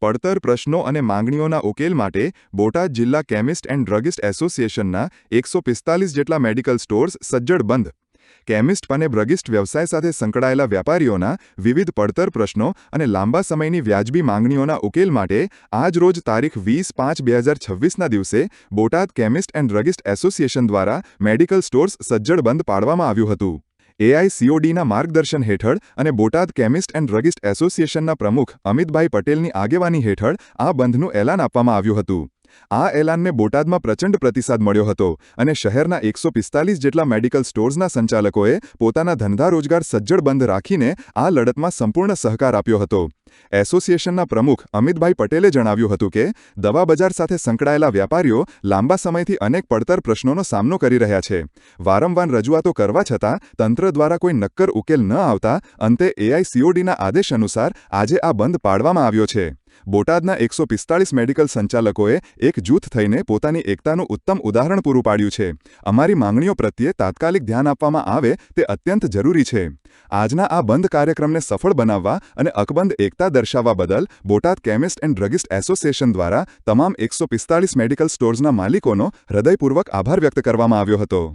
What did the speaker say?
પડતર પ્રશ્નો અને માંગણીઓના ઉકેલ માટે બોટાદ જિલ્લા કેમિસ્ટ એન્ડ ડ્રગિસ્ટ એસોસિએશનના 145 જેટલા મેડિકલ સ્ટોર્સ સજ્જડ બંધ. કેમિસ્ટ અને ડ્રગિસ્ટ વ્યવસાય સાથે સંકળાયેલા વ્યાપારીઓના વિવિધ પડતર પ્રશ્નો અને લાંબા સમયની વ્યાજબી માંગણીઓના ઉકેલ માટે આજરોજ તારીખ 20/5/2026ના દિવસે Botad chemist and druggist association દ્વારા મેડિકલ સ્ટોર્સ સજ્જડ બંધ પાડવામાં આવ્યું હતું. એઆઈસીઓડીના માર્ગદર્શન હેઠળ અને બોટાદ કેમિસ્ટ એન્ડ ડ્રગિસ્ટ એસોસિએશનના પ્રમુખ અમિતભાઈ પટેલની આગેવાની હેઠળ આ બંધનું એલાન આપવામાં આવ્યું હતું. આ એલાનને બોટાદમાં પ્રચંડ પ્રતિસાદ મળ્યો હતો અને શહેરના 145 જેટલા મેડિકલ સ્ટોર્સના સંચાલકોએ પોતાના ધંધા રોજગાર સજ્જડ બંધ રાખીને આ લડતમાં સંપૂર્ણ સહકાર આપ્યો હતો. એસોસિએશનના પ્રમુખ અમિતભાઈ પટેલે જણાવ્યું હતું કે દવા બજાર સાથે સંકળાયેલા વ્યાપારીઓ લાંબા સમયથી અનેક પડતર પ્રશ્નોનો સામનો કરી રહ્યા છે. વારંવાર રજૂઆતો કરવા છતાં તંત્ર દ્વારા કોઈ નક્કર ઉકેલ ન આવતા અંતે એઆઈસીઓડીના આદેશ અનુસાર આજે આ બંધ પાડવામાં આવ્યો છે. બોટાદના 145 મેડિકલ સંચાલકોએ એક જૂથ થઈને પોતાની એકતાનું ઉત્તમ ઉદાહરણ પૂરું પાડ્યું છે. અમારી માંગણીઓ પ્રત્યે તાત્કાલિક ધ્યાન આપવામાં આવે તે અત્યંત જરૂરી છે. આજના આ બંધ કાર્યક્રમને સફળ બનાવવા અને અકબંધ એકતા દર્શાવવા બદલ Botad chemist and druggist association દ્વારા તમામ 145 મેડિકલ સ્ટોર્સના માલિકોનો હૃદયપૂર્વક આભાર વ્યક્ત કરવામાં આવ્યો હતો.